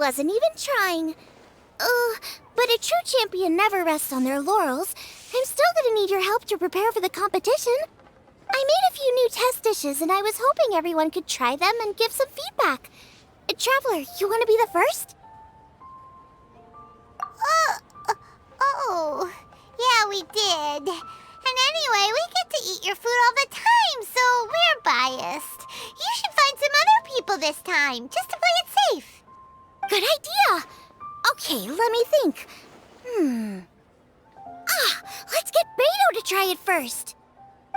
wasn't even trying. But a true champion never rests on their laurels. I'm still gonna need your help to prepare for the competition. I made a few new test dishes, and I was hoping everyone could try them and give some feedback. Traveler, you want to be the first? Yeah, we did. And anyway, we get to eat your food all the time, so we're biased. You should find some other people this time, just to play it safe. Good idea! Okay, let me think. Let's get Beidou to try it first.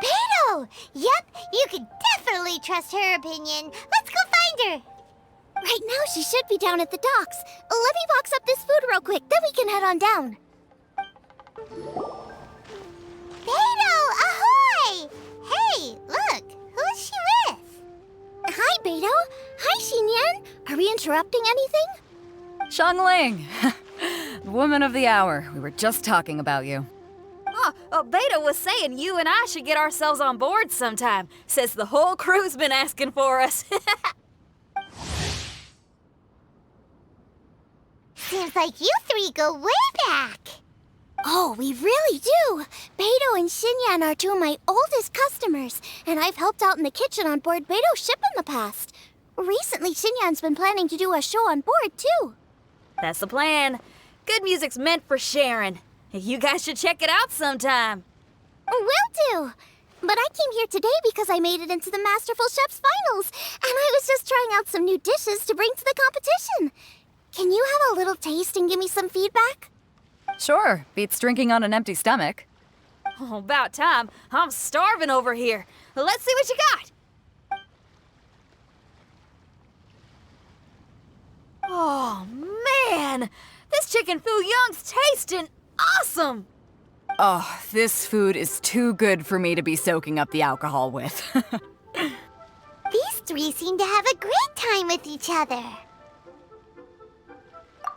Beidou! Yep, you can definitely trust her opinion. Let's go find her. Right now, she should be down at the docks. Let me box up this food real quick, then we can head on down. Beidou, ahoy! Hey, look, who is she with? Hi, Beidou. Hi, Xinyan. Are we interrupting anything? Xiangling! Woman of the hour. We were just talking about you. Beidou was saying you and I should get ourselves on board sometime. Says the whole crew's been asking for us. Seems like you three go way back. Oh, we really do! Beidou and Xinyan are two of my oldest customers, and I've helped out in the kitchen on board Beidou's ship in the past. Recently, Xinyan's been planning to do a show on board, too. That's the plan. Good music's meant for sharing. You guys should check it out sometime. Will do! But I came here today because I made it into the Masterful Chef's Finals, and I was just trying out some new dishes to bring to the competition. Can you have a little taste and give me some feedback? Sure, beats drinking on an empty stomach. Oh, about time. I'm starving over here. Let's see what you got. Oh, man! This chicken foo young's tasting awesome! Oh, this food is too good for me to be soaking up the alcohol with. These three seem to have a great time with each other.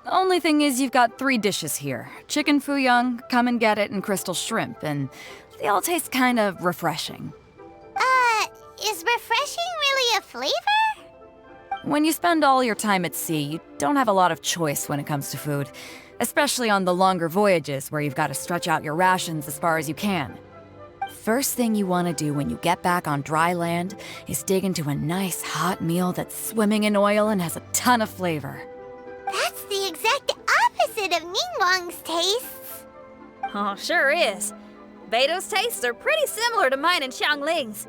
Only thing is you've got 3 dishes here. Chicken foo young, come and get it, and crystal shrimp, and they all taste kind of refreshing. Is refreshing really a flavor? When you spend all your time at sea, you don't have a lot of choice when it comes to food, especially on the longer voyages where you've got to stretch out your rations as far as you can. First thing you want to do when you get back on dry land is dig into a nice hot meal that's swimming in oil and has a ton of flavor. That's the exact opposite of Ningguang's tastes. Oh, sure is. Beidou's tastes are pretty similar to mine and Xiangling's.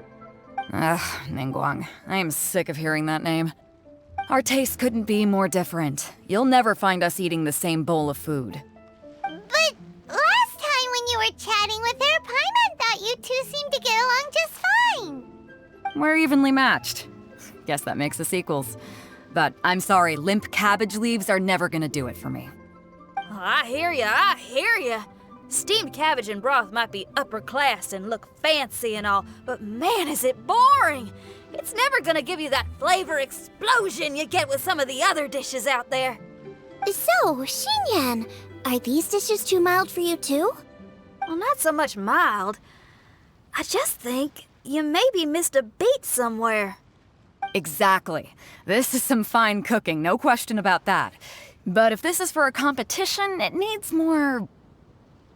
Ugh, Ningguang. I am sick of hearing that name. Our tastes couldn't be more different. You'll never find us eating the same bowl of food. But last time when you were chatting with her, Paimon thought you two seemed to get along just fine. We're evenly matched. Guess that makes us equals. But I'm sorry, limp cabbage leaves are never gonna do it for me. Oh, I hear ya. Steamed cabbage and broth might be upper class and look fancy and all, but man, is it boring! It's never gonna give you that flavor explosion you get with some of the other dishes out there. So, Xinyan, are these dishes too mild for you too? Well, not so much mild. I just think you maybe missed a beat somewhere. Exactly. This is some fine cooking, no question about that. But if this is for a competition, it needs more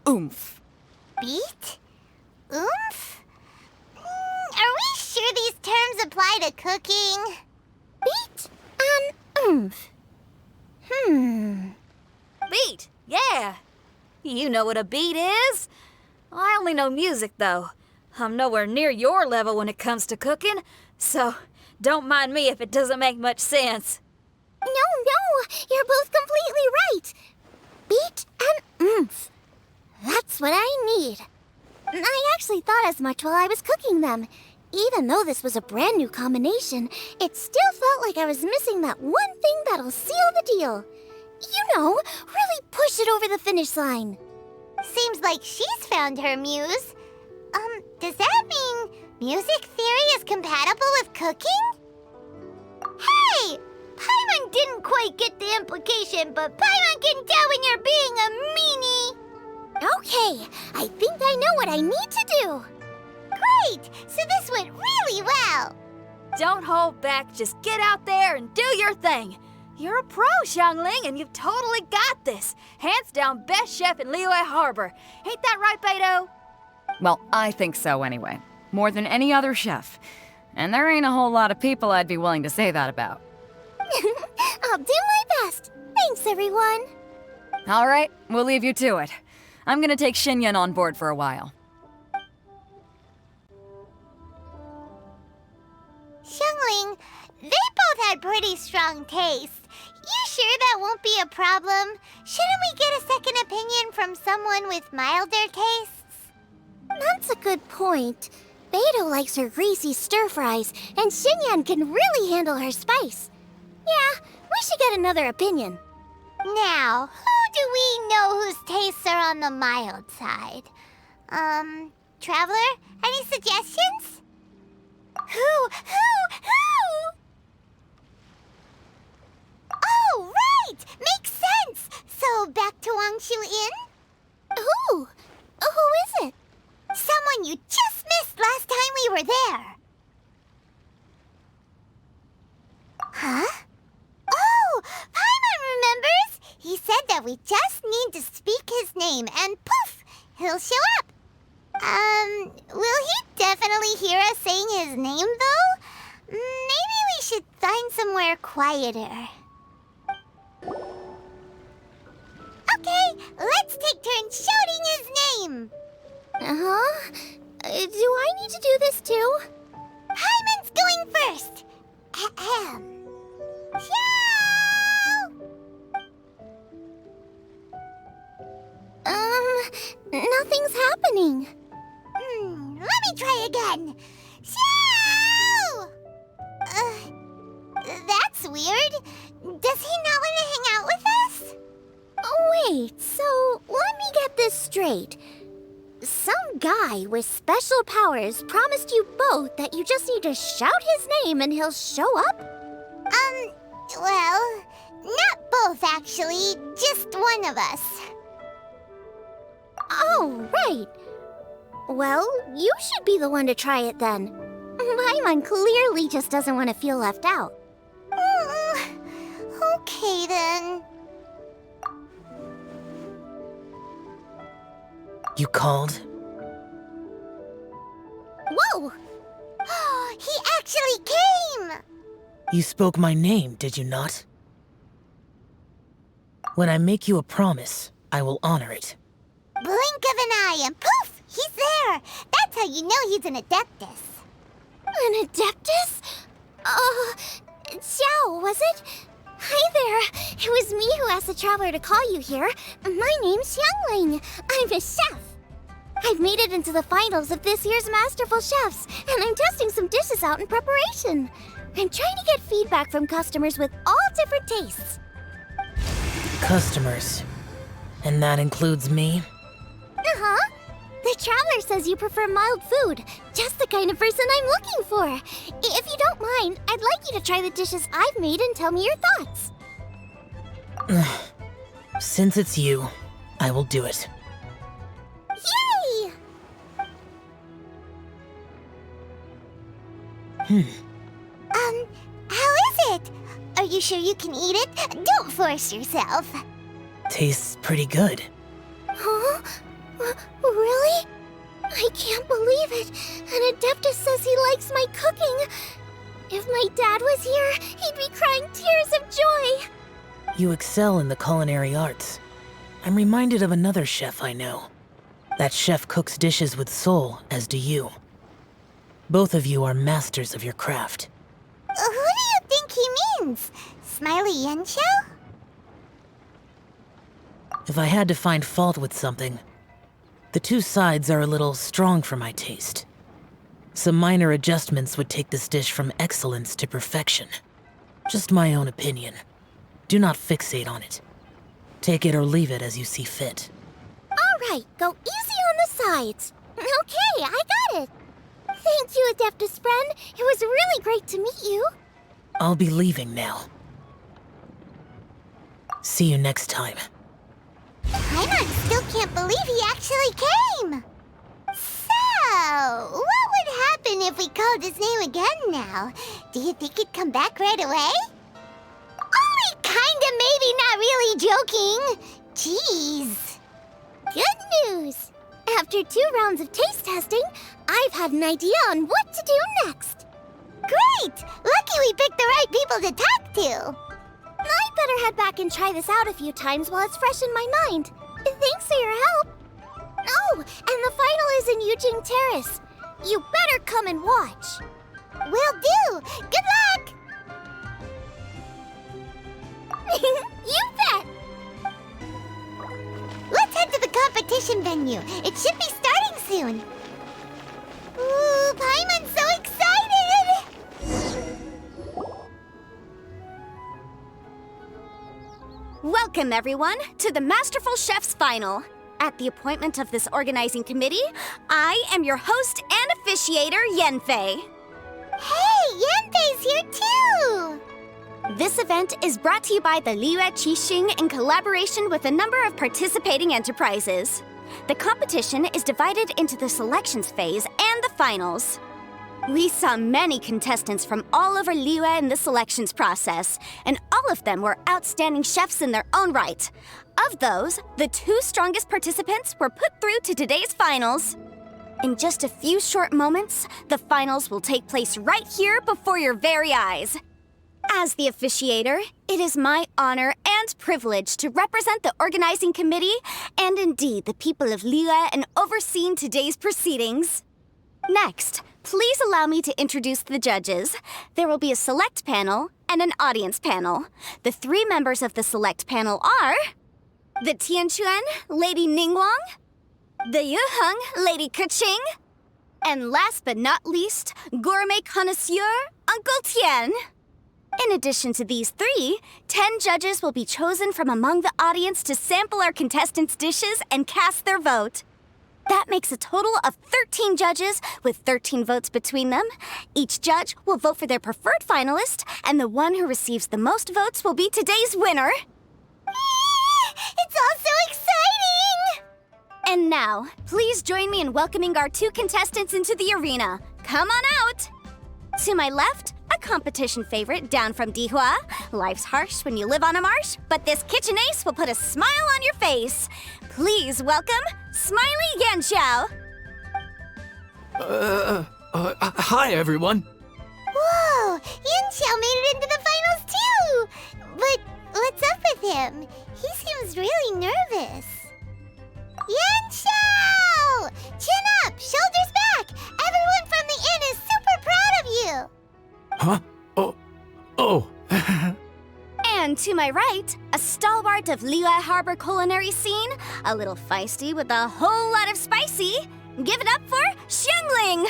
oomph. Beat? Oomph? Are we sure these terms apply to cooking? Beat and oomph. Beat, yeah. You know what a beat is? I only know music, though. I'm nowhere near your level when it comes to cooking, so don't mind me if it doesn't make much sense. No, you're both completely right. Beat and oomph. That's what I need. I actually thought as much while I was cooking them. Even though this was a brand new combination, it still felt like I was missing that one thing that'll seal the deal. You know, really push it over the finish line. Seems like she's found her muse. Does that mean music theory is compatible with cooking? Hey! Paimon didn't quite get the implication, but Paimon can tell when you're being a meanie. Okay, I think I know what I need to do. Great! So this went really well. Don't hold back, just get out there and do your thing. You're a pro, Xiangling, and you've totally got this. Hands down best chef in Liyue Harbor. Ain't that right, Beidou? Well, I think so anyway. More than any other chef. And there ain't a whole lot of people I'd be willing to say that about. I'll do my best. Thanks, everyone. All right, we'll leave you to it. I'm gonna take Xinyan on board for a while. Xiangling, they both had pretty strong taste. You sure that won't be a problem? Shouldn't we get a second opinion from someone with milder tastes? That's a good point. Beidou likes her greasy stir-fries, and Xinyan can really handle her spice. Yeah, we should get another opinion. Now, who do we know whose tastes are on the mild side? Traveler, any suggestions? Who? Oh, right! Makes sense! So, back to Wangshu Inn? Who? Who is it? Someone you just missed last time we were there. Huh? Oh, Paimon remembers! He said that we just need to speak his name and poof, he'll show up. Will he definitely hear us saying his name though? Maybe we should find somewhere quieter. Okay, let's take turns shouting his name. Uh-huh. Do I need to do this too? Paimon's going first. Ahem. Xiao! Nothing's happening. Let me try again. Xiao! That's weird. Does he not want to hang out with us? Oh, wait, so let me get this straight. Some guy with special powers promised you both that you just need to shout his name and he'll show up? Well, not both actually, just one of us. Oh, right. Well, you should be the one to try it then. Paimon clearly just doesn't want to feel left out. Okay then. You called? Whoa! He actually came! You spoke my name, did you not? When I make you a promise, I will honor it. Blink of an eye and poof! He's there! That's how you know he's an Adeptus. An Adeptus? Xiao, was it? Hi there. It was me who asked the Traveler to call you here. My name's Xiangling. I'm a chef. I've made it into the finals of this year's Masterful Chefs, and I'm testing some dishes out in preparation. I'm trying to get feedback from customers with all different tastes. Customers. And that includes me? Uh-huh. The Traveler says you prefer mild food, just the kind of person I'm looking for. If you don't mind, I'd like you to try the dishes I've made and tell me your thoughts. Since it's you, I will do it. Yay! How is it? Are you sure you can eat it? Don't force yourself. Tastes pretty good. Huh? Really? I can't believe it. An Adeptus says he likes my cooking. If my dad was here, he'd be crying tears of joy. You excel in the culinary arts. I'm reminded of another chef I know. That chef cooks dishes with soul, as do you. Both of you are masters of your craft. Who do you think he means? Smiley Yanxiao? If I had to find fault with something, the two sides are a little strong for my taste. Some minor adjustments would take this dish from excellence to perfection. Just my own opinion. Do not fixate on it. Take it or leave it as you see fit. All right, go easy on the sides. Okay, I got it. Thank you, Adeptus friend. It was really great to meet you. I'll be leaving now. See you next time. Paimon still can't believe he actually came. So, what would happen if we called his name again now? Do you think he'd come back right away? Holy cow! Kinda, maybe, not really joking. Jeez. Good news! After 2 rounds of taste testing, I've had an idea on what to do next. Great! Lucky we picked the right people to talk to. I better head back and try this out a few times while it's fresh in my mind. Thanks for your help. Oh, and the final is in Yujing Terrace. You better come and watch. Will do. Good luck! You bet! Let's head to the competition venue. It should be starting soon. Ooh, Paimon's so excited! Welcome, everyone, to the Masterful Chef's Final. At the appointment of this organizing committee, I am your host and officiator, Yanfei. Hey, Yanfei's here too! This event is brought to you by the Liyue Keqing in collaboration with a number of participating enterprises. The competition is divided into the selections phase and the finals. We saw many contestants from all over Liyue in the selections process, and all of them were outstanding chefs in their own right. Of those, the 2 strongest participants were put through to today's finals. In just a few short moments, the finals will take place right here before your very eyes. As the officiator, it is my honor and privilege to represent the organizing committee and indeed the people of Liyue in overseeing today's proceedings. Next, please allow me to introduce the judges. There will be a select panel and an audience panel. The 3 members of the select panel are the Tian, Lady Ningguang, the Yuheng, Lady Keqing, and last but not least, gourmet connoisseur, Uncle Tian. In addition to these 3, 10 judges will be chosen from among the audience to sample our contestants' dishes and cast their vote. That makes a total of 13 judges with 13 votes between them. Each judge will vote for their preferred finalist, and the one who receives the most votes will be today's winner. It's all so exciting! And now, please join me in welcoming our 2 contestants into the arena. Come on out! To my left, a competition favorite down from Dihua. Life's harsh when you live on a marsh, but this kitchen ace will put a smile on your face. Please welcome Smiley Yanxiao. Hi, everyone. Whoa, Yanxiao made it into the finals too! But what's up with him? He seems really nervous. Yanxiao! Chin up, shoulders back! Everyone from the inn is super proud of you! Huh? Oh. And to my right, a stalwart of Liyue Harbor culinary scene, a little feisty with a whole lot of spicy. Give it up for Xiangling!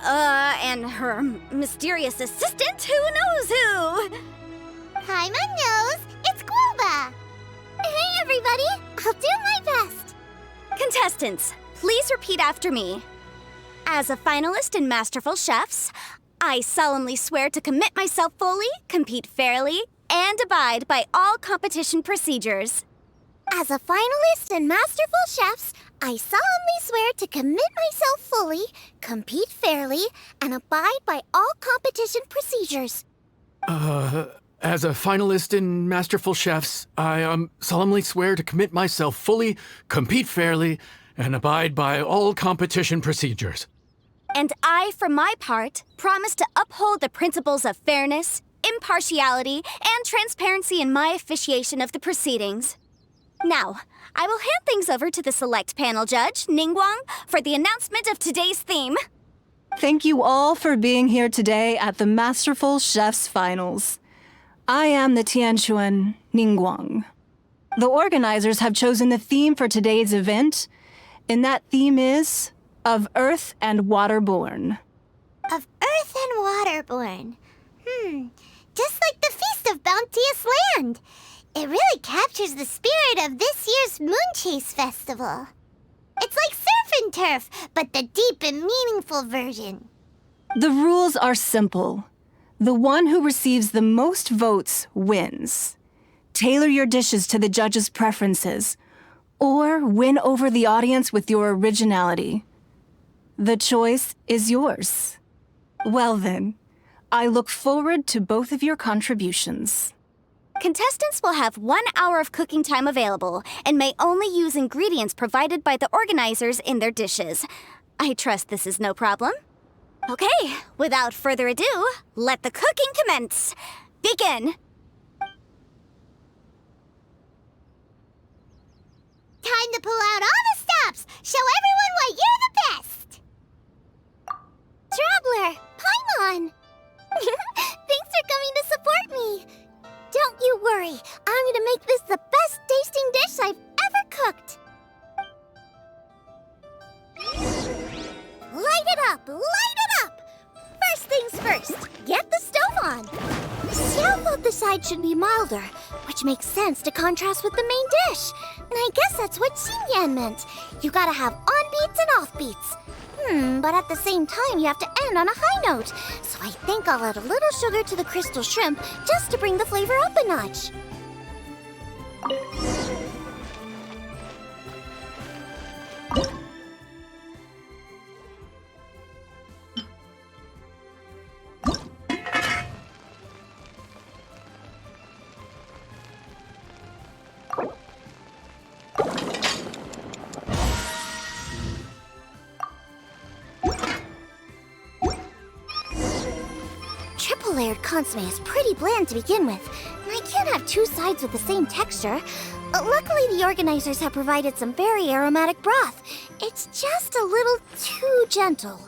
And her mysterious assistant, who knows who? Paimon knows, it's Guoba! Hey, everybody! I'll do my best. Contestants, please repeat after me. As a finalist in Masterful Chefs, I solemnly swear to commit myself fully, compete fairly, and abide by all competition procedures. As a finalist in Masterful Chefs, I solemnly swear to commit myself fully, compete fairly, and abide by all competition procedures. As a finalist in Masterful Chefs, I solemnly swear to commit myself fully, compete fairly, and abide by all competition procedures. And I, for my part, promise to uphold the principles of fairness, impartiality, and transparency in my officiation of the proceedings. Now, I will hand things over to the select panel judge, Ningguang, for the announcement of today's theme. Thank you all for being here today at the Masterful Chef's Finals. I am the Tian Ningguang. The organizers have chosen the theme for today's event, and that theme is Of Earth and Waterborn. Of Earth and Waterborn. Just like the Feast of Bounteous Land. It really captures the spirit of this year's Moonchase Festival. It's like surf and turf, but the deep and meaningful version. The rules are simple. The one who receives the most votes wins. Tailor your dishes to the judges' preferences, or win over the audience with your originality. The choice is yours. Well then, I look forward to both of your contributions. Contestants will have 1 hour of cooking time available and may only use ingredients provided by the organizers in their dishes. I trust this is no problem. Okay, without further ado, let the cooking commence. Begin! Time to pull out all the stops! Show everyone why you're the best! Traveler, Paimon! Thanks for coming to support me. Don't you worry, I'm gonna make this the best tasting dish I've ever cooked. Light it up, light it up! First things first, get the stove on. Xiao thought the side should be milder, which makes sense to contrast with the main dish. And I guess that's what Xinyan meant. You gotta have on-beats and off-beats. But at the same time, you have to end on a high note. So I think I'll add a little sugar to the crystal shrimp just to bring the flavor up a notch. Triple-layered consomme is pretty bland to begin with, and I can't have two sides with the same texture. Luckily, the organizers have provided some very aromatic broth. It's just a little too gentle.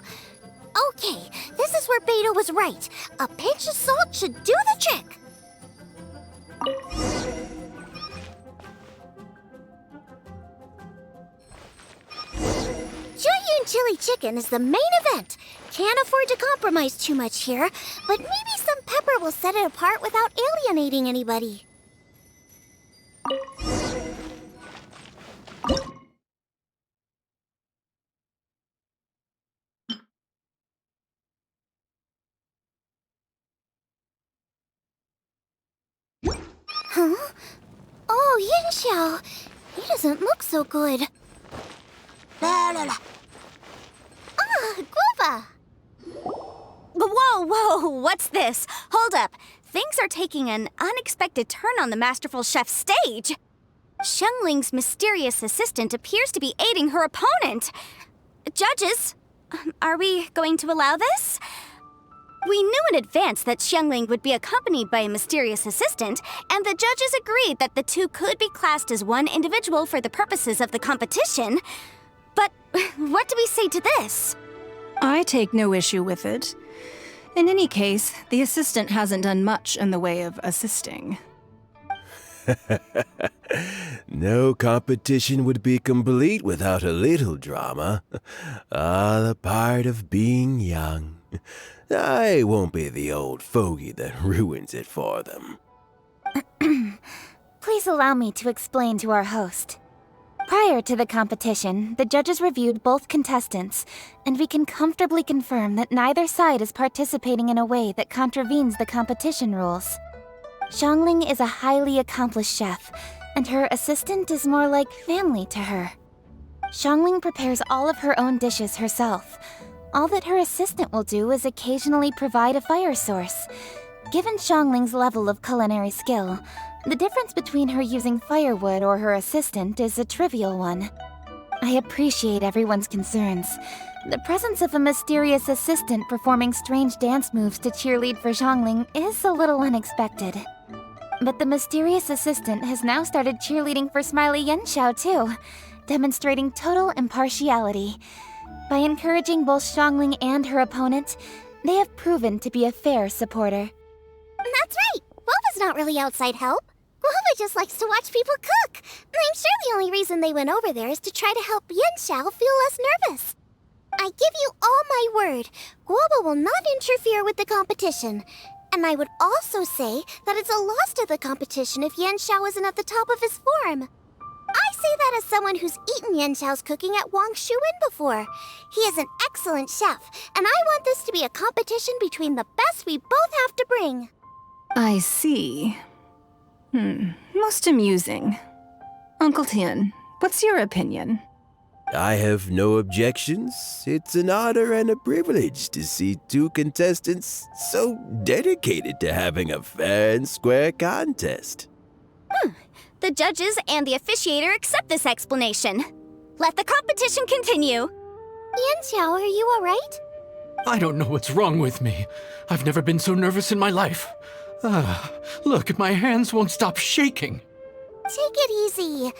Okay, this is where Beidou was right. A pinch of salt should do the trick. Jueyun chili chicken is the main event. Can't afford to compromise too much here, but maybe some pepper will set it apart without alienating anybody. Huh? Oh, Xiao. He doesn't look so good. Ah, Guoba! Whoa, what's this? Hold up. Things are taking an unexpected turn on the Masterful Chef's stage. Xiangling's mysterious assistant appears to be aiding her opponent. Judges, are we going to allow this? We knew in advance that Xiangling would be accompanied by a mysterious assistant, and the judges agreed that the two could be classed as one individual for the purposes of the competition. But what do we say to this? I take no issue with it. In any case, the assistant hasn't done much in the way of assisting. No competition would be complete without a little drama. All a part of being young. I won't be the old fogey that ruins it for them. Please allow me to explain to our host. Prior to the competition, the judges reviewed both contestants, and we can comfortably confirm that neither side is participating in a way that contravenes the competition rules. Xiangling is a highly accomplished chef, and her assistant is more like family to her. Xiangling prepares all of her own dishes herself. All that her assistant will do is occasionally provide a fire source. Given Xiangling's level of culinary skill, the difference between her using firewood or her assistant is a trivial one. I appreciate everyone's concerns. The presence of a mysterious assistant performing strange dance moves to cheerlead for Xiangling is a little unexpected. But the mysterious assistant has now started cheerleading for Smiley Xiao too, demonstrating total impartiality. By encouraging both Xiangling and her opponent, they have proven to be a fair supporter. That's right! Guoba's not really outside help. Guoba just likes to watch people cook. And I'm sure the only reason they went over there is to try to help Xiao feel less nervous. I give you all my word, Guoba will not interfere with the competition. And I would also say that it's a loss to the competition if Xiao isn't at the top of his form. I say that as someone who's eaten Xiao's cooking at Wang Shuwen before. He is an excellent chef, and I want this to be a competition between the best we both have to bring. I see. Most amusing. Uncle Tian, what's your opinion? I have no objections. It's an honor and a privilege to see two contestants so dedicated to having a fair and square contest. The judges and the officiator accept this explanation. Let the competition continue. Yan Xiao, are you alright? I don't know what's wrong with me. I've never been so nervous in my life. Look, my hands won't stop shaking. Take it easy.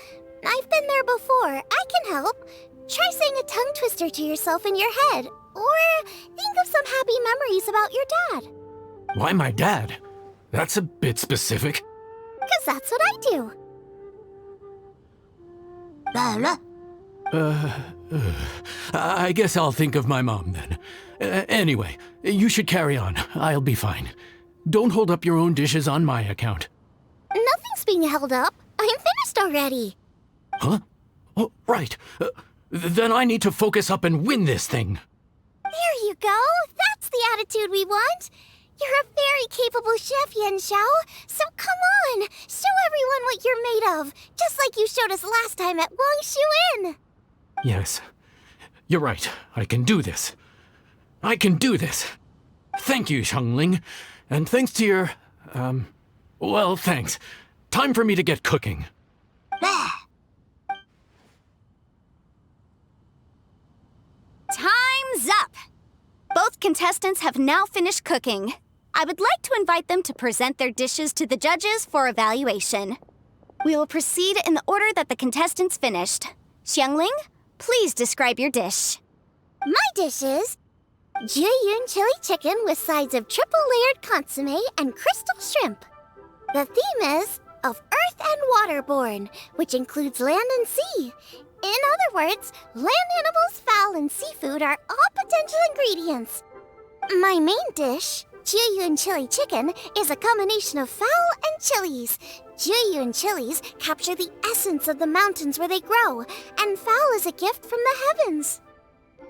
I've been there before. I can help. Try saying a tongue twister to yourself in your head. Or think of some happy memories about your dad. Why my dad? That's a bit specific. 'Cause that's what I do. I guess I'll think of my mom then. Anyway, you should carry on. I'll be fine. Don't hold up your own dishes on my account. Nothing's being held up. I'm finished already. Huh? Oh, right. Then I need to focus up and win this thing. There you go. That's the attitude we want. You're a very capable chef, Yan Xiao. So come on, show everyone what you're made of, just like you showed us last time at Wangshuin. Yes, you're right. I can do this. I can do this. Thank you, Xiangling. And thanks to your, well, thanks. Time for me to get cooking. Time's up! Both contestants have now finished cooking. I would like to invite them to present their dishes to the judges for evaluation. We will proceed in the order that the contestants finished. Xiangling, please describe your dish. My dish is Jiyun chili chicken with sides of triple-layered consomme and crystal shrimp. The theme is of earth and waterborne, which includes land and sea. In other words, land animals, fowl, and seafood are all potential ingredients. My main dish, Jiyun chili chicken, is a combination of fowl and chilies. Jiyun chilies capture the essence of the mountains where they grow, and fowl is a gift from the heavens.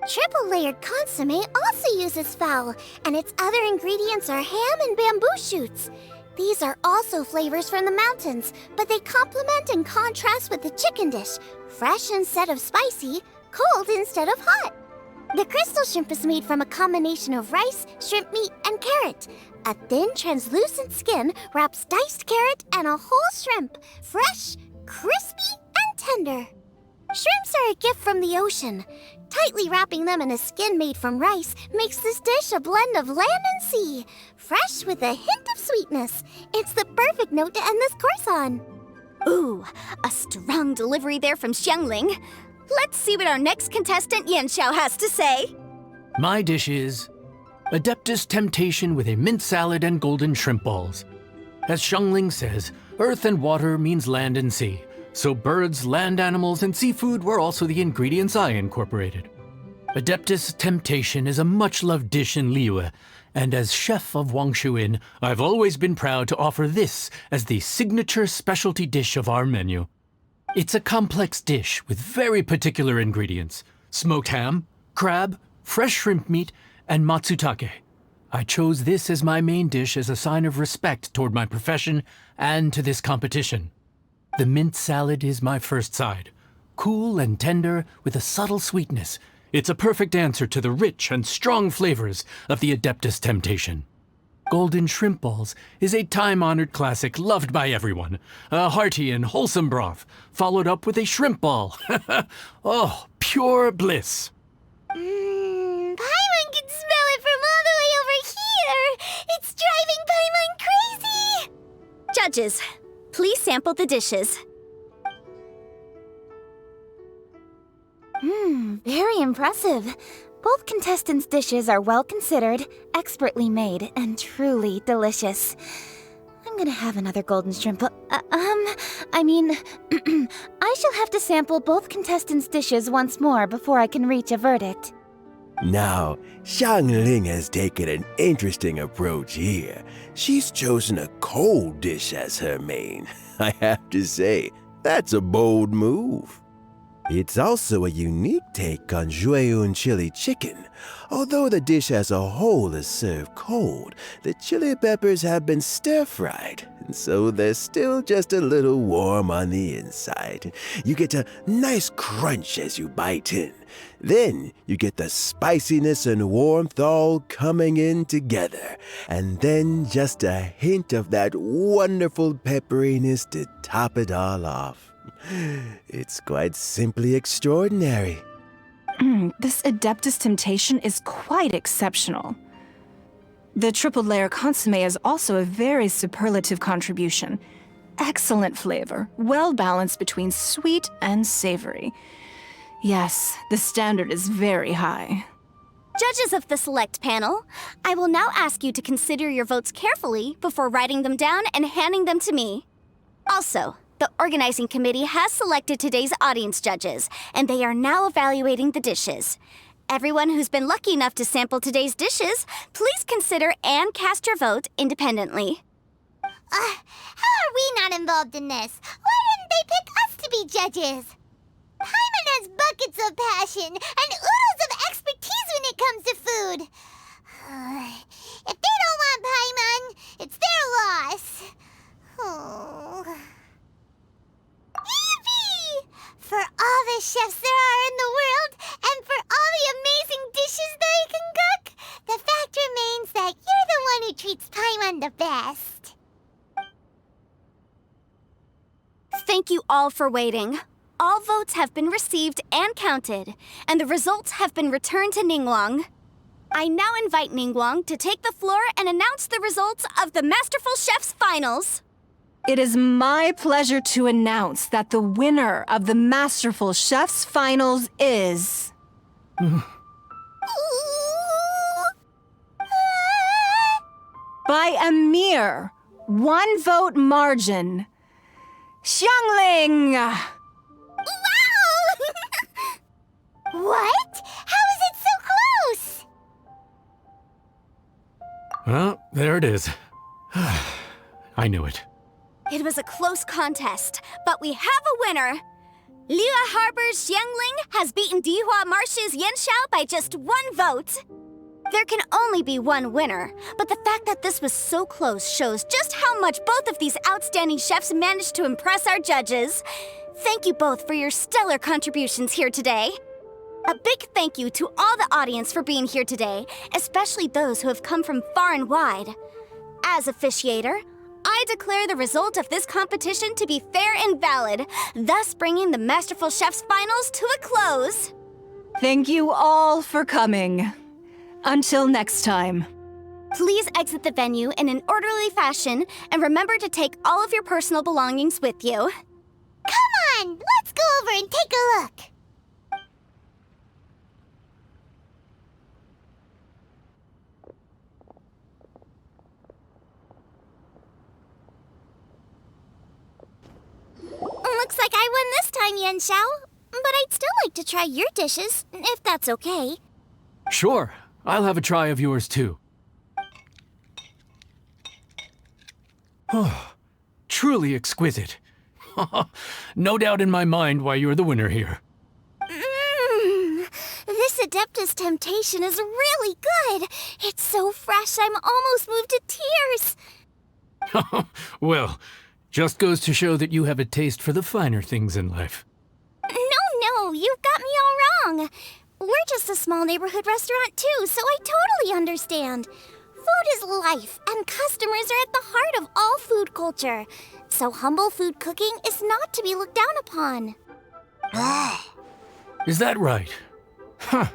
Triple-layered consomme also uses fowl, and its other ingredients are ham and bamboo shoots. These are also flavors from the mountains, but they complement and contrast with the chicken dish, fresh instead of spicy, cold instead of hot. The crystal shrimp is made from a combination of rice, shrimp meat, and carrot. A thin, translucent skin wraps diced carrot and a whole shrimp, fresh, crispy, and tender. Shrimps are a gift from the ocean. Tightly wrapping them in a skin made from rice makes this dish a blend of land and sea, fresh with a hint of sweetness. It's the perfect note to end this course on. Ooh, a strong delivery there from Xiangling. Let's see what our next contestant Yan Xiao has to say. My dish is Adeptus Temptation with a mint salad and golden shrimp balls. As Xiangling says, earth and water means land and sea. So birds, land animals, and seafood were also the ingredients I incorporated. Adeptus Temptation is a much-loved dish in Liyue, and as chef of Wangshuin, I've always been proud to offer this as the signature specialty dish of our menu. It's a complex dish with very particular ingredients: smoked ham, crab, fresh shrimp meat, and matsutake. I chose this as my main dish as a sign of respect toward my profession and to this competition. The mint salad is my first side. Cool and tender with a subtle sweetness, it's a perfect answer to the rich and strong flavors of the Adeptus Temptation. Golden shrimp balls is a time-honored classic loved by everyone. A hearty and wholesome broth, followed up with a shrimp ball. Oh, pure bliss. Paimon can smell it from all the way over here! It's driving Paimon crazy! Judges, please sample the dishes. Very impressive. Both contestants' dishes are well considered, expertly made, and truly delicious. I'm gonna have another golden shrimp. I shall have to sample both contestants' dishes once more before I can reach a verdict. Now, Xiangling has taken an interesting approach here. She's chosen a cold dish as her main. I have to say, that's a bold move. It's also a unique take on Jueyun chili chicken. Although the dish as a whole is served cold, the chili peppers have been stir-fried, and so they're still just a little warm on the inside. You get a nice crunch as you bite in. Then you get the spiciness and warmth all coming in together, and then just a hint of that wonderful pepperiness to top it all off. It's quite simply extraordinary. This Adeptus Temptation is quite exceptional. The triple layer consomme is also a very superlative contribution. Excellent flavor, well balanced between sweet and savory. Yes, the standard is very high. Judges of the select panel, I will now ask you to consider your votes carefully before writing them down and handing them to me. Also, the organizing committee has selected today's audience judges, and they are now evaluating the dishes. Everyone who's been lucky enough to sample today's dishes, please consider and cast your vote independently. How are we not involved in this? Why didn't they pick us to be judges? Paimon has buckets of passion and oodles of expertise when it comes to food. If they don't want Paimon, it's their loss. Oh. Yippee! For all the chefs there are in the world, and for all the amazing dishes they can cook, the fact remains that you're the one who treats Paimon the best. Thank you all for waiting. All votes have been received and counted, and the results have been returned to Ningguang. I now invite Ningguang to take the floor and announce the results of the Masterful Chef's Finals. It is my pleasure to announce that the winner of the Masterful Chef's Finals is... by a mere 1 vote margin, Xiangling! Wow! What? How is it so close? Well, there it is. I knew it. It was a close contest, but we have a winner. Liyue Harbor's Xiangling has beaten Dihua Marsh's Yanxiao by just 1 vote. There can only be one winner, but the fact that this was so close shows just how much both of these outstanding chefs managed to impress our judges. Thank you both for your stellar contributions here today. A big thank you to all the audience for being here today, especially those who have come from far and wide. As officiator, I declare the result of this competition to be fair and valid, thus bringing the Masterful Chef's Finals to a close. Thank you all for coming. Until next time. Please exit the venue in an orderly fashion, and remember to take all of your personal belongings with you. Come on, let's go over and take a look. Looks like I won this time, Yanxiao. But I'd still like to try your dishes, if that's okay. Sure, I'll have a try of yours too. Oh, truly exquisite. No doubt in my mind why you're the winner here. This Adeptus Temptation is really good. It's so fresh, I'm almost moved to tears. Well, just goes to show that you have a taste for the finer things in life. No, you've got me all wrong. We're just a small neighborhood restaurant too, so I totally understand. Food is life, and customers are at the heart of all food culture. So humble food cooking is not to be looked down upon. Is that right? Huh.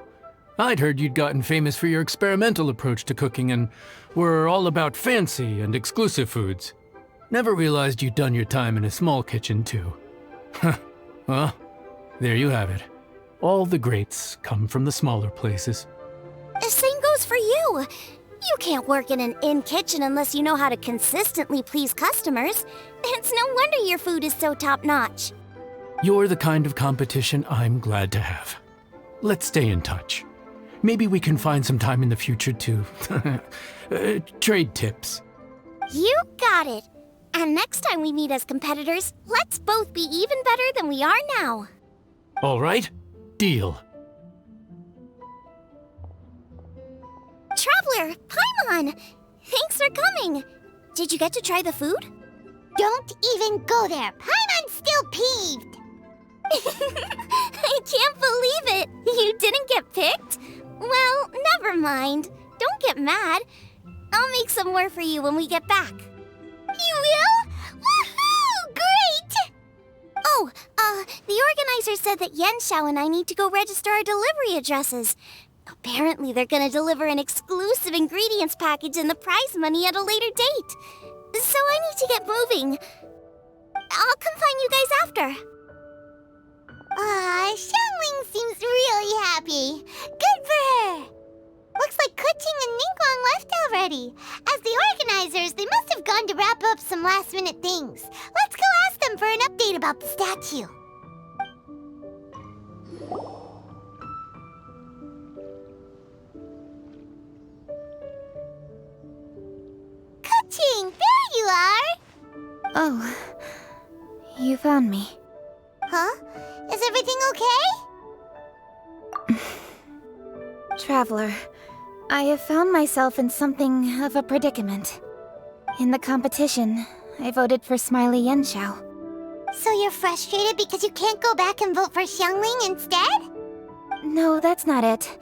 I'd heard you'd gotten famous for your experimental approach to cooking and were all about fancy and exclusive foods. Never realized you'd done your time in a small kitchen too. Huh. Well, there you have it. All the greats come from the smaller places. The same goes for you. You can't work in an inn kitchen unless you know how to consistently please customers. It's no wonder your food is so top-notch. You're the kind of competition I'm glad to have. Let's stay in touch. Maybe we can find some time in the future to trade tips. You got it. And next time we meet as competitors, let's both be even better than we are now. All right, deal. Traveler, Paimon! Thanks for coming! Did you get to try the food? Don't even go there. Paimon's still peeved. I can't believe it! You didn't get picked? Well, never mind. Don't get mad. I'll make some more for you when we get back. You will? Woohoo! Great! Oh, the organizer said that Xiao and I need to go register our delivery addresses. Apparently they're gonna deliver an exclusive ingredients package and the prize money at a later date. So I need to get moving. I'll come find you guys after. Xiangling seems really happy. Good for her. Looks like Keqing and Ningguang left already. As the organizers, they must have gone to wrap up some last-minute things. Let's go ask them for an update about the statue. Keqing, there you are! Oh, you found me. Huh? Is everything okay? Traveler, I have found myself in something of a predicament. In the competition, I voted for Smiley Xiao. So you're frustrated because you can't go back and vote for Xiangling instead? No, that's not it.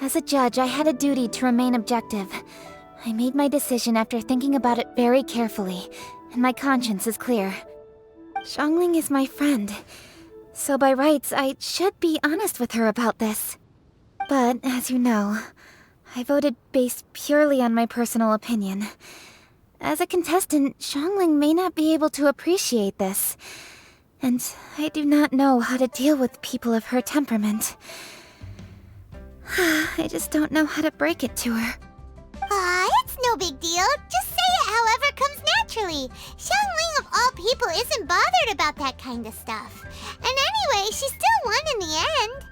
As a judge, I had a duty to remain objective. I made my decision after thinking about it very carefully, and my conscience is clear. Xiangling is my friend, so by rights, I should be honest with her about this. But, as you know, I voted based purely on my personal opinion. As a contestant, Xiangling may not be able to appreciate this, and I do not know how to deal with people of her temperament. I just don't know how to break it to her. It's no big deal. Just say it however comes naturally. Xiangling of all people isn't bothered about that kind of stuff. And anyway, she still won in the end.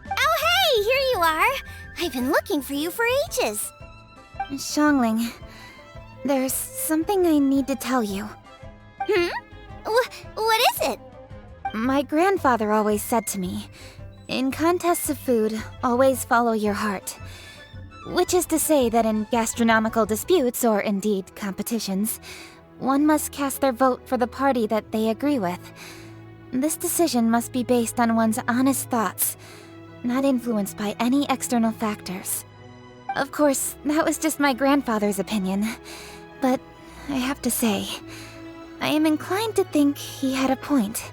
Oh hey, here you are! I've been looking for you for ages. Xiangling, there's something I need to tell you. What is it? My grandfather always said to me, in contests of food, always follow your heart. Which is to say that in gastronomical disputes, or indeed competitions, one must cast their vote for the party that they agree with. This decision must be based on one's honest thoughts, not influenced by any external factors. Of course, that was just my grandfather's opinion, but I have to say, I am inclined to think he had a point.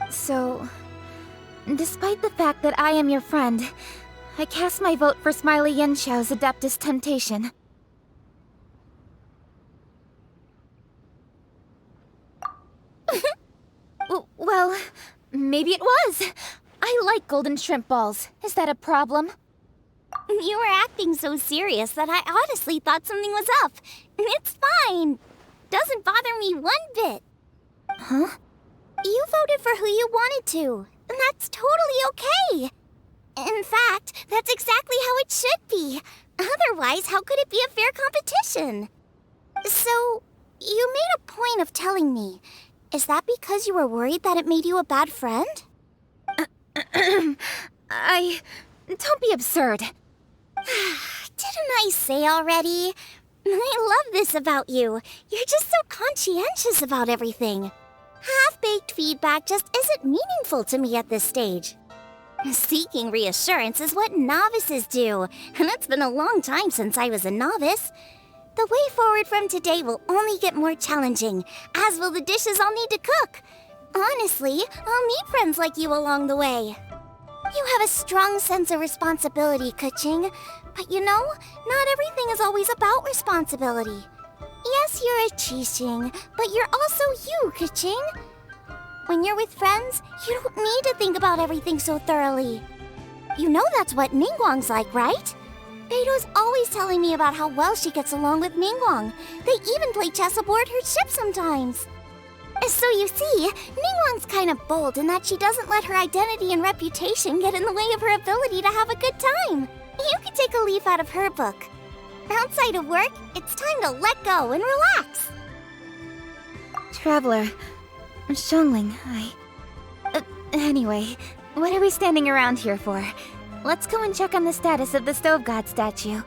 So, despite the fact that I am your friend, I cast my vote for Smiley Xiao's Adeptus Temptation. Well, maybe it was. I like golden shrimp balls. Is that a problem? You were acting so serious that I honestly thought something was up. It's fine. Doesn't bother me one bit. Huh? You voted for who you wanted to, and that's totally okay. In fact, that's exactly how it should be. Otherwise, how could it be a fair competition? So, you made a point of telling me. Is that because you were worried that it made you a bad friend? Don't be absurd. Didn't I say already? I love this about you. You're just so conscientious about everything. Half-baked feedback just isn't meaningful to me at this stage. Seeking reassurance is what novices do, and it's been a long time since I was a novice. The way forward from today will only get more challenging, as will the dishes I'll need to cook. Honestly, I'll meet friends like you along the way. You have a strong sense of responsibility, Keqing, but you know, not everything is always about responsibility. Yes, you're a Qixing, but you're also you, Keqing. When you're with friends, you don't need to think about everything so thoroughly. You know that's what Ningguang's like, right? Beidou's always telling me about how well she gets along with Ningguang. They even play chess aboard her ship sometimes. So you see, Ningguang's kind of bold in that she doesn't let her identity and reputation get in the way of her ability to have a good time. You could take a leaf out of her book. Outside of work, it's time to let go and relax. Traveler, Xiangling, anyway, What are we standing around here for? Let's go and check on the status of the Stove God statue.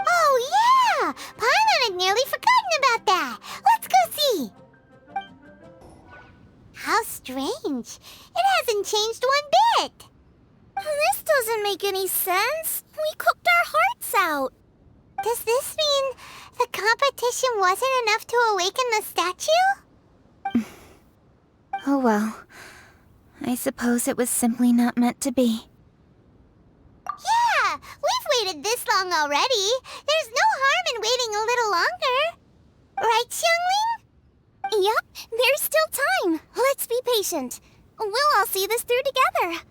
Oh, yeah! Paimon had nearly forgotten about that. Let's go see. How strange. It hasn't changed one bit. This doesn't make any sense. We cooked our hearts out. Does this mean the competition wasn't enough to awaken the statue? Oh well. I suppose it was simply not meant to be. Yeah, we've waited this long already. There's no harm in waiting a little longer. Right, Xiangling? Yup, there's still time. Let's be patient. We'll all see this through together.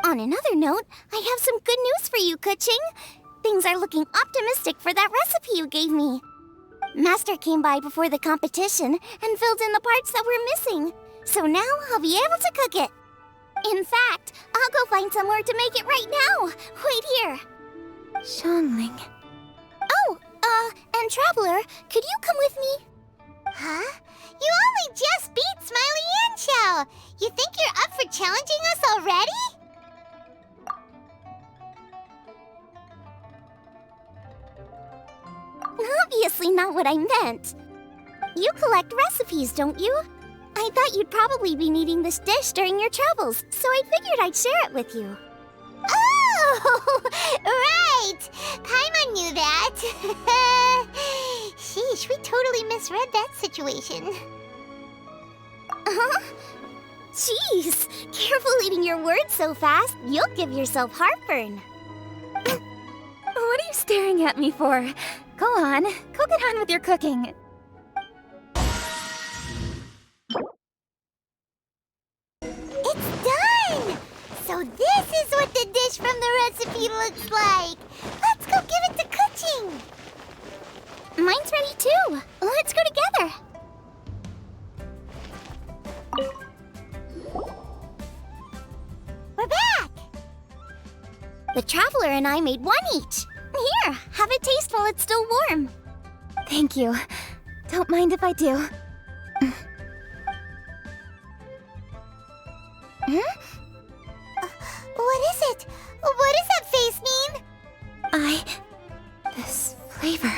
On another note, I have some good news for you, Keqing. Things are looking optimistic for that recipe you gave me. Master came by before the competition and filled in the parts that were missing. So now I'll be able to cook it. In fact, I'll go find somewhere to make it right now. Wait here. Xiangling. Oh, and Traveler, could you come with me? Huh? You only just beat Smiley and Xiao. You think you're up for challenging us already? Obviously not what I meant. You collect recipes, don't you? I thought you'd probably be needing this dish during your travels, so I figured I'd share it with you. Oh, right! Paimon knew that. Sheesh, we totally misread that situation. Jeez, careful eating your words so fast, you'll give yourself heartburn. What are you staring at me for? Go on, go get on with your cooking. It's done! So this is what the dish from the recipe looks like. Let's go give it to Keqing. Mine's ready too. Let's go together. We're back! The Traveler and I made one each. Here, have a taste while it's still warm. Thank you. Don't mind if I do. What is it? What does that face mean? This flavor.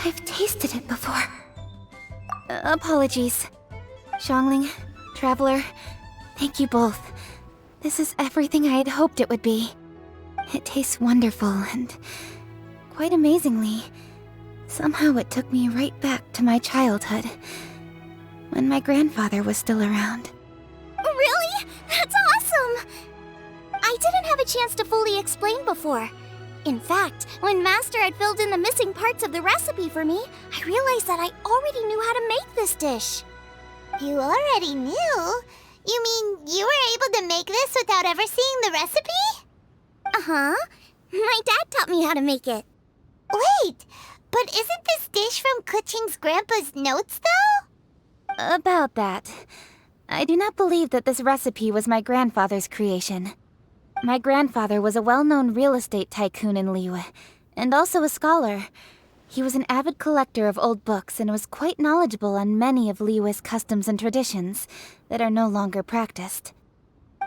I've tasted it before. Apologies. Xiangling, Traveler, thank you both. This is everything I had hoped it would be. It tastes wonderful and, quite amazingly, somehow it took me right back to my childhood, when my grandfather was still around. Really? That's awesome! I didn't have a chance to fully explain before. In fact, when Master had filled in the missing parts of the recipe for me, I realized that I already knew how to make this dish. You already knew? You mean you were able to make this without ever seeing the recipe? Uh-huh. My dad taught me how to make it. Wait, but isn't this dish from Keqing's grandpa's notes, though? About that, I do not believe that this recipe was my grandfather's creation. My grandfather was a well-known real estate tycoon in Liyue, and also a scholar. He was an avid collector of old books and was quite knowledgeable on many of Liyue's customs and traditions that are no longer practiced.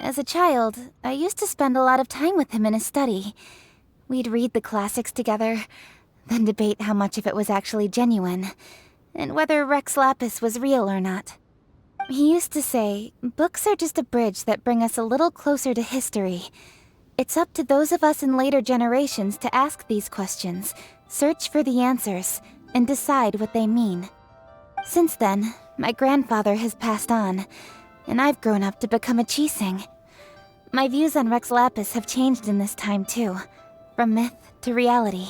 As a child, I used to spend a lot of time with him in his study. We'd read the classics together, then debate how much of it was actually genuine, and whether Rex Lapis was real or not. He used to say, books are just a bridge that bring us a little closer to history. It's up to those of us in later generations to ask these questions, search for the answers, and decide what they mean. Since then, my grandfather has passed on, and I've grown up to become a Keqing. My views on Rex Lapis have changed in this time too, from myth to reality.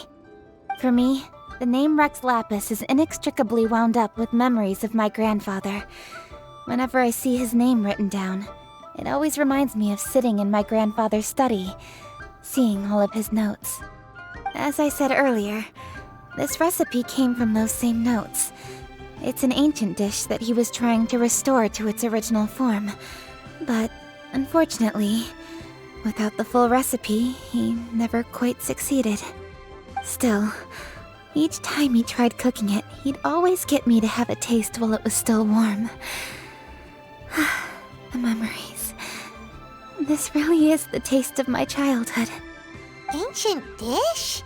For me, the name Rex Lapis is inextricably wound up with memories of my grandfather. Whenever I see his name written down, it always reminds me of sitting in my grandfather's study, seeing all of his notes. As I said earlier, this recipe came from those same notes. It's an ancient dish that he was trying to restore to its original form. But, unfortunately, without the full recipe, he never quite succeeded. Still, each time he tried cooking it, he'd always get me to have a taste while it was still warm. The memories. This really is the taste of my childhood. Ancient dish?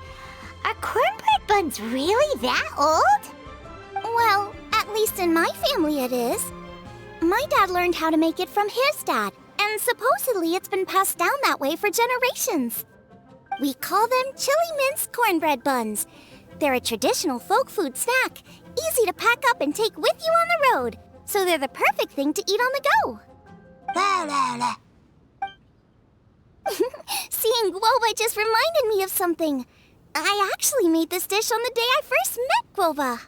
Are cornbread buns really that old? Well, at least in my family it is. My dad learned how to make it from his dad, and supposedly it's been passed down that way for generations. We call them chili mince cornbread buns. They're a traditional folk food snack, easy to pack up and take with you on the road, so they're the perfect thing to eat on the go. La la la. Seeing Guoba just reminded me of something. I actually made this dish on the day I first met Guoba.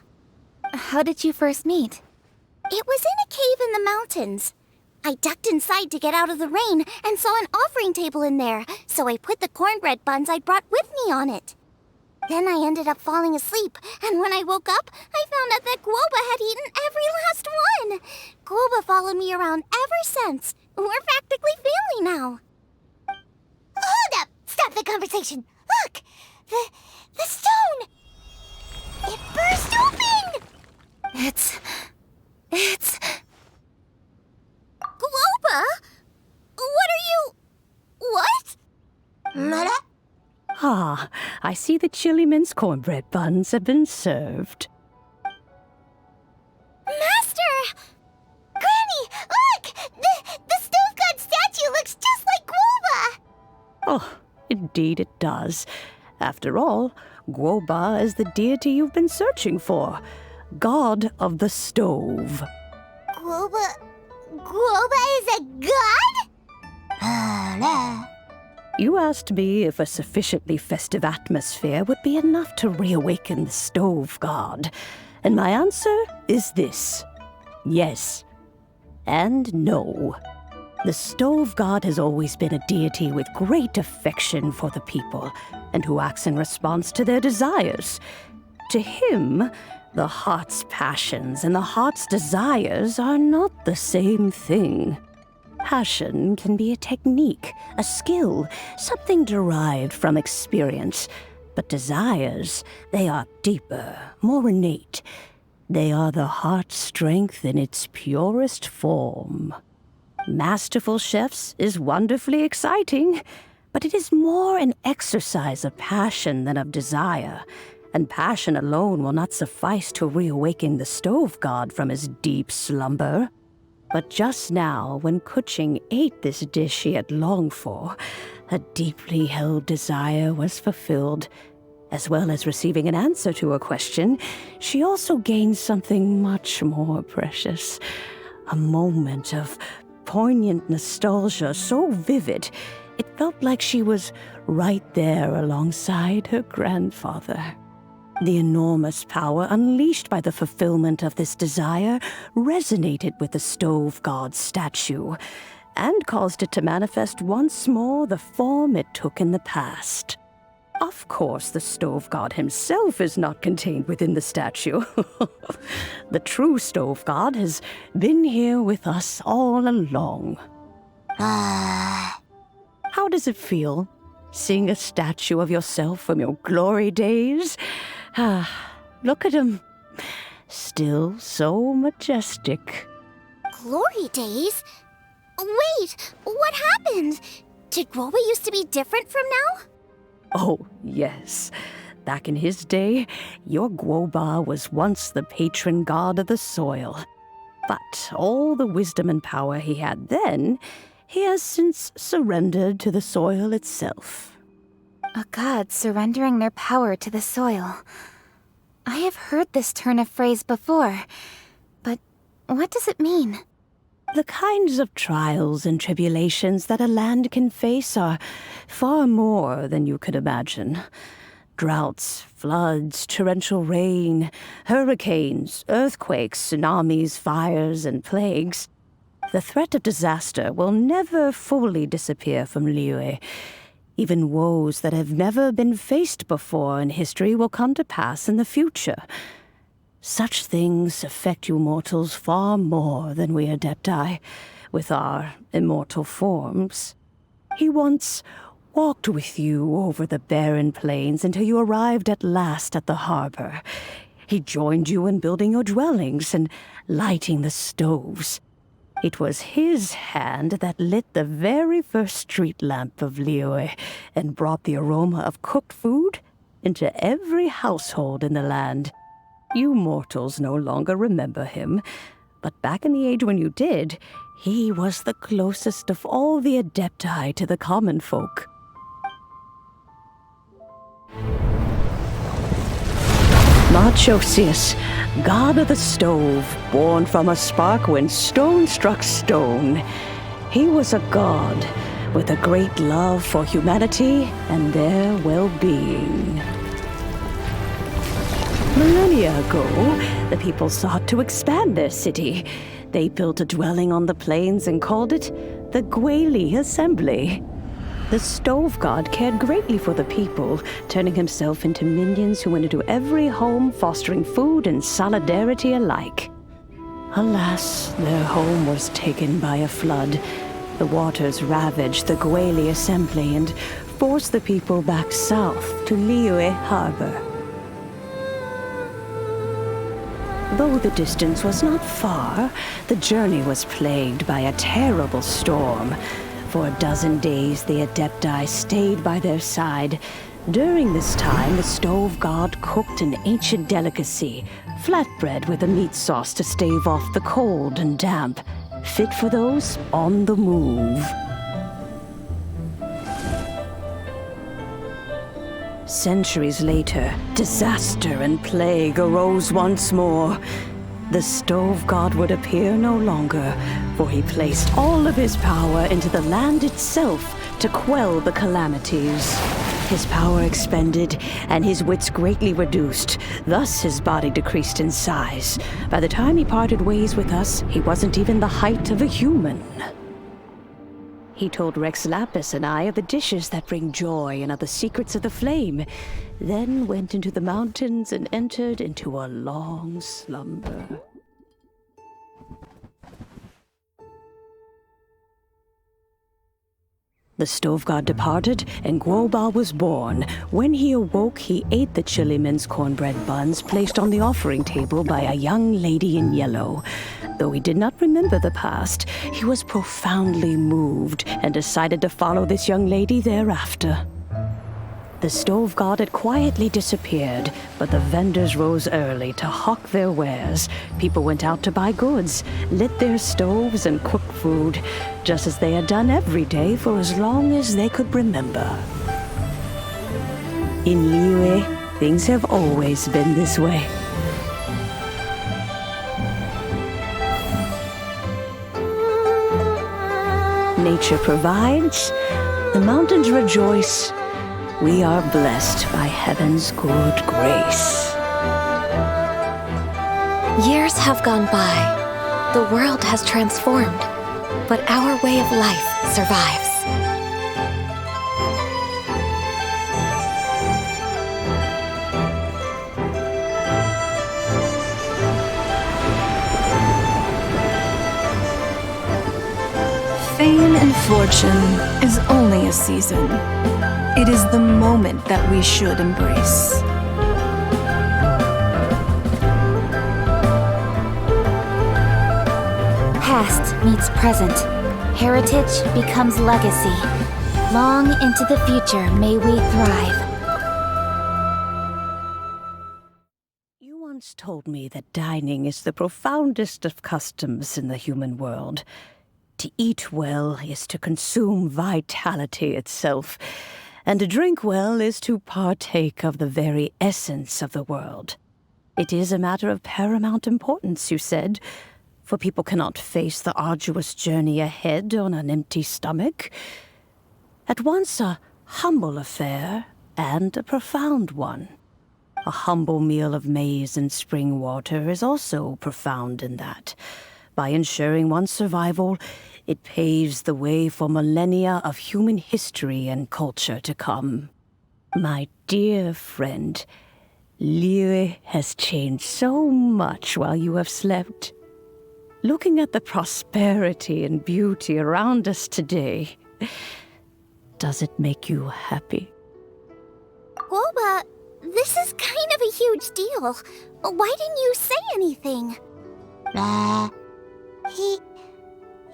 How did you first meet? It was in a cave in the mountains. I ducked inside to get out of the rain and saw an offering table in there, so I put the cornbread buns I'd brought with me on it. Then I ended up falling asleep, and when I woke up, I found out that Guoba had eaten every last one. Guoba followed me around ever since. We're practically family now. Hold up! Stop the conversation! Look! The stone! It burst open! It's... Guoba? What are you... What? Mother? Ah, I see the chili mince cornbread buns have been served. Master! Granny, look! The stove god statue looks just like Guoba! Oh, indeed it does. After all, Guoba is the deity you've been searching for. God of the stove. Guoba is a god? You asked me if a sufficiently festive atmosphere would be enough to reawaken the stove god. And my answer is this. Yes. And no. The stove god has always been a deity with great affection for the people, and who acts in response to their desires. To him, the heart's passions and the heart's desires are not the same thing. Passion can be a technique, a skill, something derived from experience. But desires, they are deeper, more innate. They are the heart's strength in its purest form. Masterful chefs is wonderfully exciting, but it is more an exercise of passion than of desire. And passion alone will not suffice to reawaken the stove god from his deep slumber. But just now, when Keqing ate this dish she had longed for, a deeply held desire was fulfilled. As well as receiving an answer to a question, she also gained something much more precious. A moment of poignant nostalgia so vivid, it felt like she was right there alongside her grandfather. The enormous power unleashed by the fulfillment of this desire resonated with the stove god's statue, and caused it to manifest once more the form it took in the past. Of course, the stove god himself is not contained within the statue. The true stove god has been here with us all along. How does it feel, seeing a statue of yourself from your glory days? Look at him. Still so majestic. Glory days? Wait, what happened? Did Guoba used to be different from now? Oh, yes. Back in his day, your Guoba was once the patron god of the soil. But all the wisdom and power he had then, he has since surrendered to the soil itself. A god surrendering their power to the soil. I have heard this turn of phrase before, but what does it mean? The kinds of trials and tribulations that a land can face are far more than you could imagine. Droughts, floods, torrential rain, hurricanes, earthquakes, tsunamis, fires, and plagues. The threat of disaster will never fully disappear from Liyue. Even woes that have never been faced before in history will come to pass in the future. Such things affect you mortals far more than we Adepti, with our immortal forms. He once walked with you over the barren plains until you arrived at last at the harbor. He joined you in building your dwellings and lighting the stoves. It was his hand that lit the very first street lamp of Liyue and brought the aroma of cooked food into every household in the land. You mortals no longer remember him, but back in the age when you did, he was the closest of all the Adepti to the common folk. Marchosius, god of the stove, born from a spark when stone struck stone. He was a god with a great love for humanity and their well-being. Millennia ago, the people sought to expand their city. They built a dwelling on the plains and called it the Gueli Assembly. The stove god cared greatly for the people, turning himself into minions who went into every home, fostering food and solidarity alike. Alas, their home was taken by a flood. The waters ravaged the Gueli Assembly and forced the people back south to Liyue Harbor. Though the distance was not far, the journey was plagued by a terrible storm. For a dozen days, the Adepti stayed by their side. During this time, the stove god cooked an ancient delicacy, flatbread with a meat sauce to stave off the cold and damp, fit for those on the move. Centuries later, disaster and plague arose once more. The stove god would appear no longer, for he placed all of his power into the land itself to quell the calamities. His power expended, and his wits greatly reduced. Thus his body decreased in size. By the time he parted ways with us, he wasn't even the height of a human. He told Rex Lapis and I of the dishes that bring joy and of the secrets of the flame, then went into the mountains and entered into a long slumber. The stove god departed, and Guoba was born. When he awoke, he ate the chili men's cornbread buns placed on the offering table by a young lady in yellow. Though he did not remember the past, he was profoundly moved and decided to follow this young lady thereafter. The stove god had quietly disappeared, but the vendors rose early to hawk their wares. People went out to buy goods, lit their stoves, and cooked food, just as they had done every day for as long as they could remember. In Liyue, things have always been this way. Nature provides, the mountains rejoice. We are blessed by heaven's good grace. Years have gone by. The world has transformed, but our way of life survives. Fame and fortune is only a season. It is the moment that we should embrace. Past meets present. Heritage becomes legacy. Long into the future may we thrive. You once told me that dining is the profoundest of customs in the human world. To eat well is to consume vitality itself, and to drink well is to partake of the very essence of the world. It is a matter of paramount importance, you said, for people cannot face the arduous journey ahead on an empty stomach. At once a humble affair and a profound one. A humble meal of maize and spring water is also profound in that. By ensuring one's survival, it paves the way for millennia of human history and culture to come. My dear friend, Liyue has changed so much while you have slept. Looking at the prosperity and beauty around us today, does it make you happy? Guoba, this is kind of a huge deal. Why didn't you say anything?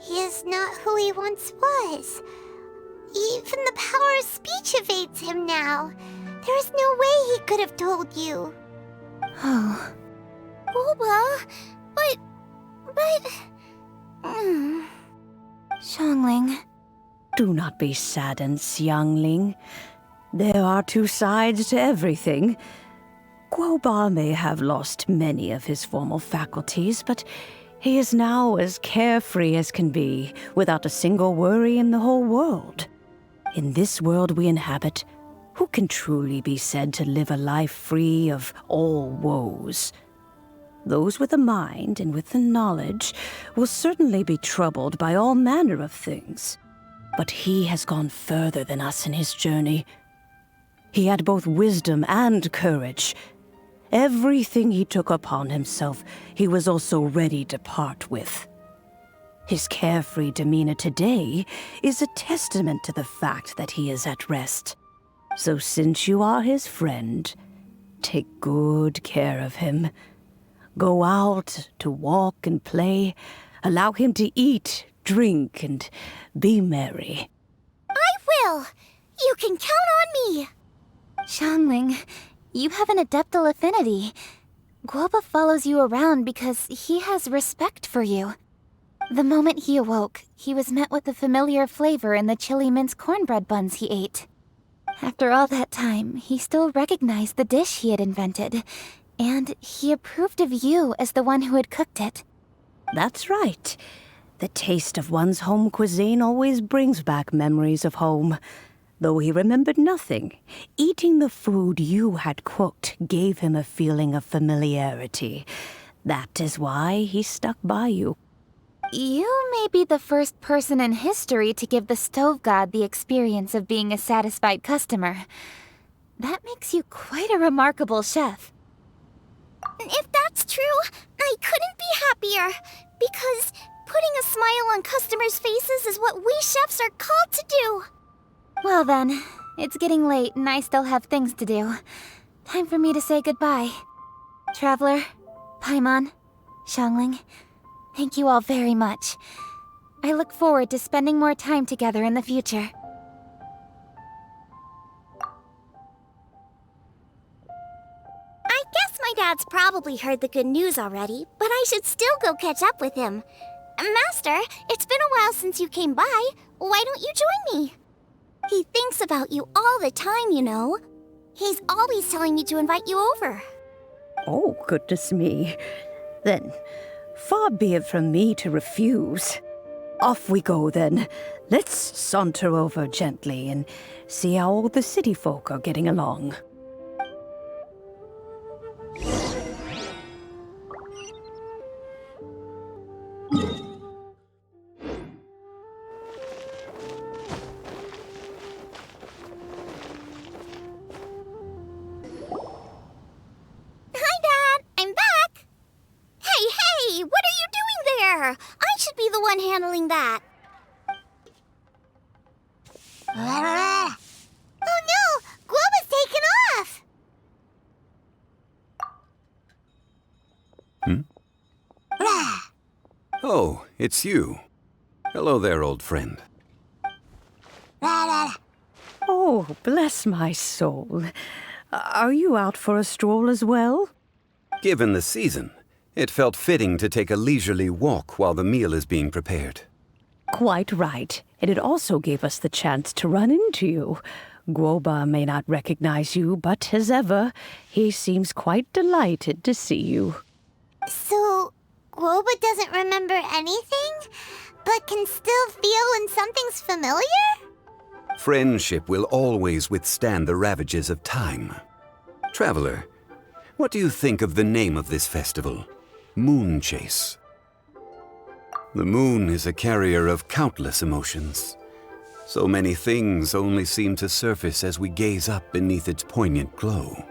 He is not who he once was. Even the power of speech evades him now. There is no way he could have told you. Oh. Guoba, but... Xiangling. Do not be saddened, Xiangling. There are two sides to everything. Guoba may have lost many of his formal faculties, but he is now as carefree as can be, without a single worry in the whole world. In this world we inhabit, who can truly be said to live a life free of all woes? Those with a mind and with the knowledge will certainly be troubled by all manner of things. But he has gone further than us in his journey. He had both wisdom and courage. Everything he took upon himself, he was also ready to part with. His carefree demeanor today is a testament to the fact that he is at rest. So since you are his friend, take good care of him. Go out to walk and play. Allow him to eat, drink, and be merry. I will! You can count on me! Xiangling, you have an adeptal affinity. Guoba follows you around because he has respect for you. The moment he awoke, he was met with the familiar flavor in the chili mince cornbread buns he ate. After all that time, he still recognized the dish he had invented, and he approved of you as the one who had cooked it. That's right. The taste of one's home cuisine always brings back memories of home. Though he remembered nothing, eating the food you had cooked gave him a feeling of familiarity. That is why he stuck by you. You may be the first person in history to give the stove god the experience of being a satisfied customer. That makes you quite a remarkable chef. If that's true, I couldn't be happier. Because putting a smile on customers' faces is what we chefs are called to do. Well then, it's getting late and I still have things to do. Time for me to say goodbye. Traveler, Paimon, Xiangling, thank you all very much. I look forward to spending more time together in the future. I guess my dad's probably heard the good news already, but I should still go catch up with him. Master, it's been a while since you came by. Why don't you join me? He thinks about you all the time, you know. He's always telling me to invite you over. Oh, goodness me. Then, far be it from me to refuse. Off we go, then. Let's saunter over gently and see how all the city folk are getting along. Hi, Dad! I'm back! Hey! What are you doing there? I should be the one handling that. Oh no! Guoba's taken off! Oh, it's you. Hello there, old friend. Oh, bless my soul. Are you out for a stroll as well? Given the season, it felt fitting to take a leisurely walk while the meal is being prepared. Quite right. And it also gave us the chance to run into you. Guoba may not recognize you, but as ever, he seems quite delighted to see you. So, Guoba doesn't remember anything, but can still feel when something's familiar? Friendship will always withstand the ravages of time. Traveler, what do you think of the name of this festival? Moon Chase. The moon is a carrier of countless emotions. So many things only seem to surface as we gaze up beneath its poignant glow.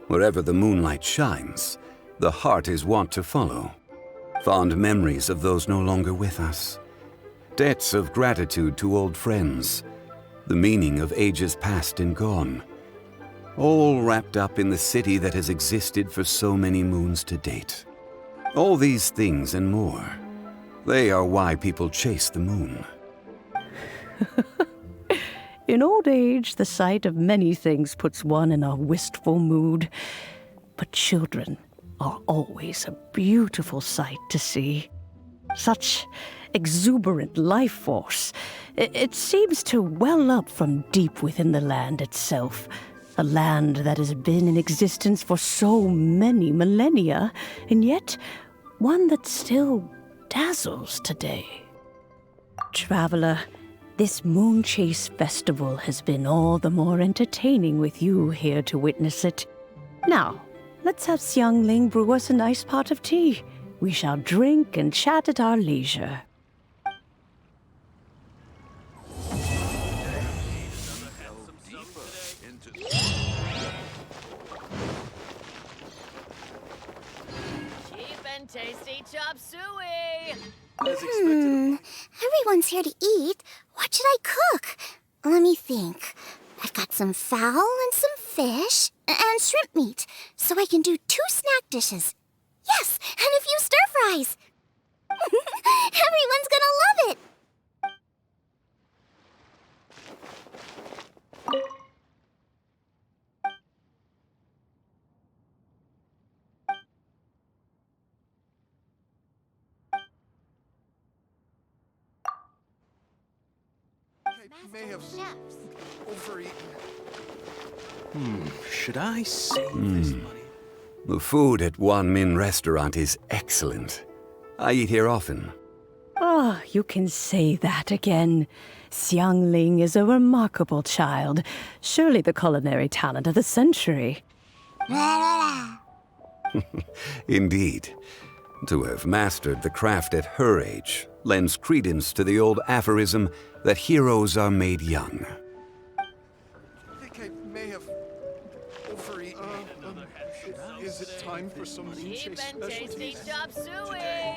Wherever the moonlight shines, the heart is wont to follow. Fond memories of those no longer with us. Debts of gratitude to old friends. The meaning of ages past and gone. All wrapped up in the city that has existed for so many moons to date. All these things and more. They are why people chase the moon. In old age, the sight of many things puts one in a wistful mood. But children are always a beautiful sight to see. Such exuberant life force. It seems to well up from deep within the land itself. A land that has been in existence for so many millennia, and yet one that still dazzles today. Traveler, this Moon Chase Festival has been all the more entertaining with you here to witness it. Now, let's have Xiangling brew us a nice pot of tea. We shall drink and chat at our leisure. Cheap and tasty chop suey! Everyone's here to eat. What should I cook? Let me think. I've got some fowl and some fish and shrimp meat, so I can do 2 snack dishes. Yes, and a few stir fries. Everyone's gonna love it. May have overeaten. Should I save this money? The food at Wanmin restaurant is excellent. I eat here often. Ah, you can say that again. Xiangling is a remarkable child. Surely the culinary talent of the century. Indeed. To have mastered the craft at her age lends credence to the old aphorism that heroes are made young. I think I may have overeaten. Is it time for some moon chase specialties? Chop suey!